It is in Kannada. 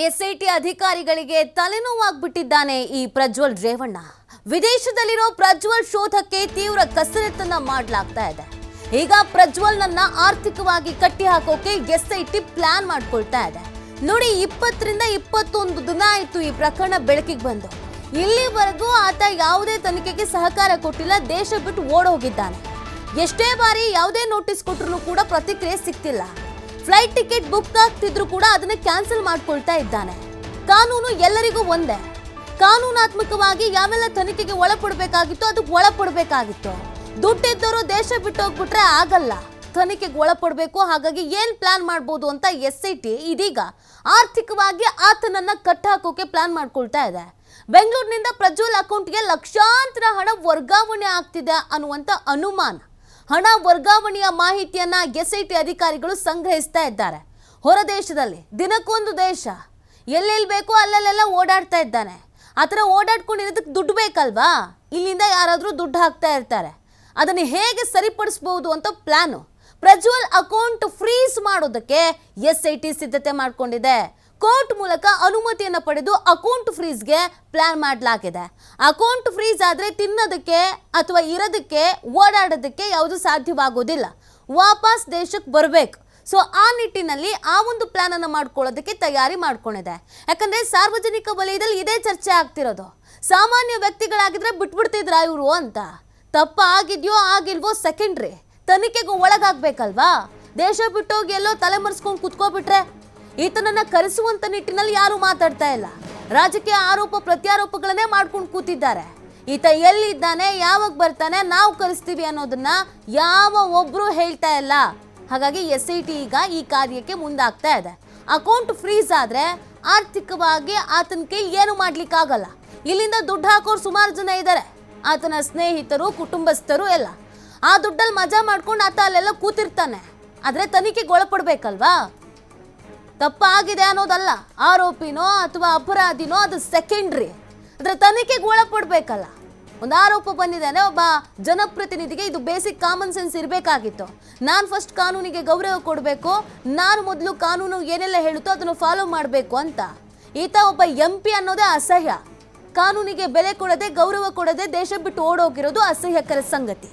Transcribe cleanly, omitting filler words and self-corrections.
ಎಸ್ಐಟಿ ಅಧಿಕಾರಿಗಳಿಗೆ ತಲೆನೋವಾಗ್ಬಿಟ್ಟಿದ್ದಾನೆ ಈ ಪ್ರಜ್ವಲ್ ರೇವಣ್ಣ. ವಿದೇಶದಲ್ಲಿರೋ ಪ್ರಜ್ವಲ್ ಶೋಧಕ್ಕೆ ತೀವ್ರ ಕಸರತ್ತನ್ನ ಮಾಡಲಾಗ್ತಾ ಇದೆ. ಈಗ ಪ್ರಜ್ವಲ್ನನ್ನ ಆರ್ಥಿಕವಾಗಿ ಕಟ್ಟಿ ಹಾಕೋಕೆ ಎಸ್ಐಟಿ ಪ್ಲಾನ್ ಮಾಡ್ಕೊಳ್ತಾ ಇದೆ. ನೋಡಿ, 20 ರಿಂದ 21 ದಿನ ಆಯ್ತು ಈ ಪ್ರಕರಣ ಬೆಳಕಿಗೆ ಬಂದು. ಇಲ್ಲಿವರೆಗೂ ಆತ ಯಾವುದೇ ತನಿಖೆಗೆ ಸಹಕಾರ ಕೊಟ್ಟಿಲ್ಲ, ದೇಶ ಬಿಟ್ಟು ಓಡೋಗಿದ್ದಾನೆ. ಎಷ್ಟೇ ಬಾರಿ ಯಾವುದೇ ನೋಟಿಸ್ ಕೊಟ್ಟರು ಕೂಡ ಪ್ರತಿಕ್ರಿಯೆ ಸಿಗ್ತಿಲ್ಲ. ಫ್ಲೈಟ್ ಟಿಕೆಟ್ ಬುಕ್ ಆಗ್ತಿದ್ರು ಕೂಡ ಅದನ್ನ ಕ್ಯಾನ್ಸಲ್ ಮಾಡ್ಕೊಳ್ತಾ ಇದ್ದಾನೆ. ಕಾನೂನು ಎಲ್ಲರಿಗೂ ಒಂದೇ. ಕಾನೂನಾತ್ಮಕವಾಗಿ ಯಾವೆಲ್ಲ ತನಿಖೆಗೆ ಒಳಪಡಬೇಕಾಗಿತ್ತು ಅದಕ್ಕೆ ಒಳಪಡಬೇಕಾಗಿತ್ತು. ದುಡ್ಡಿದ್ದವರು ದೇಶ ಬಿಟ್ಟು ಹೋಗ್ಬಿಟ್ರೆ ಆಗಲ್ಲ, ತನಿಖೆಗೆ ಒಳಪಡಬೇಕು. ಹಾಗಾಗಿ ಏನ್ ಪ್ಲಾನ್ ಮಾಡ್ಬೋದು ಅಂತ ಎಸ್ಐಟಿ ಇದೀಗ ಆರ್ಥಿಕವಾಗಿ ಆತನನ್ನ ಕಟ್ಟಾಕೋಕೆ ಪ್ಲಾನ್ ಮಾಡ್ಕೊಳ್ತಾ ಇದೆ. ಬೆಂಗಳೂರಿನಿಂದ ಪ್ರಜ್ವಲ್ ಅಕೌಂಟ್ಗೆ ಲಕ್ಷಾಂತರ ಹಣ ವರ್ಗಾವಣೆ ಆಗ್ತಿದೆ ಅನ್ನುವಂತ ಅನುಮಾನ. ಹಣ ವರ್ಗಾವಣೆಯ ಮಾಹಿತಿಯನ್ನ ಎಸ್ಐಟಿ ಅಧಿಕಾರಿಗಳು ಸಂಗ್ರಹಿಸ್ತಾ ಇದ್ದಾರೆ. ಹೊರದೇಶದಲ್ಲಿ ದಿನಕ್ಕೊಂದು ದೇಶ, ಎಲ್ಲೆಲ್ಲಿ ಬೇಕೋ ಅಲ್ಲೆಲ್ಲ ಓಡಾಡ್ತಾ ಇದ್ದಾನೆ. ಆ ಥರ ಓಡಾಡ್ಕೊಂಡಿರೋದಕ್ಕೆ ದುಡ್ಡು ಬೇಕಲ್ವಾ? ಇಲ್ಲಿಂದ ಯಾರಾದರೂ ದುಡ್ಡು ಹಾಕ್ತಾ ಇರ್ತಾರೆ. ಅದನ್ನು ಹೇಗೆ ಸರಿಪಡಿಸ್ಬೋದು ಅಂತ ಪ್ಲಾನು. ಪ್ರಜ್ವಲ್ ಅಕೌಂಟ್ ಫ್ರೀಸ್ ಮಾಡೋದಕ್ಕೆ ಎಸ್ಐಟಿ ಸಿದ್ಧತೆ ಮಾಡಿಕೊಂಡಿದೆ. ಕೋರ್ಟ್ ಮೂಲಕ ಅನುಮತಿಯನ್ನು ಪಡೆದು ಅಕೌಂಟ್ ಫ್ರೀಸ್ಗೆ ಪ್ಲಾನ್ ಮಾಡಲಾಗಿದೆ. ಅಕೌಂಟ್ ಫ್ರೀಸ್ ಆದರೆ ತಿನ್ನೋದಕ್ಕೆ ಅಥವಾ ಇರೋದಕ್ಕೆ ಓಡಾಡೋದಕ್ಕೆ ಯಾವುದು ಸಾಧ್ಯವಾಗೋದಿಲ್ಲ, ವಾಪಸ್ ದೇಶಕ್ಕೆ ಬರಬೇಕು. ಸೊ ಆ ನಿಟ್ಟಿನಲ್ಲಿ ಆ ಒಂದು ಪ್ಲಾನ್ ಅನ್ನು ಮಾಡ್ಕೊಳ್ಳೋದಕ್ಕೆ ತಯಾರಿ ಮಾಡ್ಕೊಂಡಿದೆ. ಯಾಕಂದ್ರೆ ಸಾರ್ವಜನಿಕ ವಲಯದಲ್ಲಿ ಇದೇ ಚರ್ಚೆ ಆಗ್ತಿರೋದು. ಸಾಮಾನ್ಯ ವ್ಯಕ್ತಿಗಳಾಗಿದ್ರೆ ಬಿಟ್ಬಿಡ್ತಿದ್ರ ಇವರು ಅಂತ. ತಪ್ಪ ಆಗಿದ್ಯೋ ಆಗಿಲ್ವೋ ಸೆಕೆಂಡ್ರಿ, ತನಿಖೆಗೂ ಒಳಗಾಗ್ಬೇಕಲ್ವಾ? ದೇಶ ಬಿಟ್ಟೋಗಿ ಎಲ್ಲೋ ತಲೆ ಮರೆಸ್ಕೊಂಡು ಕುತ್ಕೋಬಿಟ್ರೆ ಈತನನ್ನ ಕರೆಸುವಂತ ನಿಟ್ಟಿನಲ್ಲಿ ಯಾರು ಮಾತಾಡ್ತಾ ಇಲ್ಲ. ರಾಜಕೀಯ ಆರೋಪ ಪ್ರತ್ಯಾರೋಪಗಳನ್ನೇ ಮಾಡ್ಕೊಂಡು ಕೂತಿದ್ದಾರೆ. ಈತ ಎಲ್ಲಿದ್ದಾನೆ, ಯಾವಾಗ ಬರ್ತಾನೆ, ನಾವು ಕರೆಸ್ತೀವಿ ಅನ್ನೋದನ್ನ ಯಾವ ಒಬ್ರು ಹೇಳ್ತಾ ಇಲ್ಲ. ಹಾಗಾಗಿ ಎಸ್ಐಟಿ ಈಗ ಈ ಕಾರ್ಯಕ್ಕೆ ಮುಂದಾಗ್ತಾ ಇದೆ. ಅಕೌಂಟ್ ಫ್ರೀಸ್ ಆದ್ರೆ ಆರ್ಥಿಕವಾಗಿ ಆತನ ಕೈ ಏನು ಮಾಡ್ಲಿಕ್ಕಾಗಲ್ಲ. ಇಲ್ಲಿಂದ ದುಡ್ಡು ಹಾಕೋರು ಸುಮಾರು ಜನ ಇದ್ದಾರೆ, ಆತನ ಸ್ನೇಹಿತರು, ಕುಟುಂಬಸ್ಥರು ಎಲ್ಲ. ಆ ದುಡ್ಡಲ್ಲಿ ಮಜಾ ಮಾಡ್ಕೊಂಡು ಆತ ಅಲ್ಲೆಲ್ಲ ಕೂತಿರ್ತಾನೆ. ಆದ್ರೆ ತನಿಖೆಗೆ ಒಳಪಡ್ಬೇಕಲ್ವಾ? ತಪ್ಪಾಗಿದೆ ಅನ್ನೋದಲ್ಲ, ಆರೋಪಿನೋ ಅಥವಾ ಅಪರಾಧಿನೋ ಅದು ಸೆಕೆಂಡ್ರಿ. ಅದ್ರ ತನಿಖೆಗೆ ಒಳಪಡ್ಬೇಕಲ್ಲ. ಒಂದು ಆರೋಪ ಬಂದಿದ್ದಾನೆ ಒಬ್ಬ ಜನಪ್ರತಿನಿಧಿಗೆ, ಇದು ಬೇಸಿಕ್ ಕಾಮನ್ ಸೆನ್ಸ್ ಇರಬೇಕಾಗಿತ್ತು. ನಾನು ಫಸ್ಟ್ ಕಾನೂನಿಗೆ ಗೌರವ ಕೊಡಬೇಕು, ನಾನು ಮೊದಲು ಕಾನೂನು ಏನೆಲ್ಲ ಹೇಳುತ್ತೋ ಅದನ್ನು ಫಾಲೋ ಮಾಡಬೇಕು ಅಂತ. ಈತ ಒಬ್ಬ MP ಅನ್ನೋದೇ ಅಸಹ್ಯ. ಕಾನೂನಿಗೆ ಬೆಲೆ ಕೊಡದೆ, ಗೌರವ ಕೊಡದೆ ದೇಶ ಬಿಟ್ಟು ಓಡೋಗಿರೋದು ಅಸಹ್ಯಕರ ಸಂಗತಿ.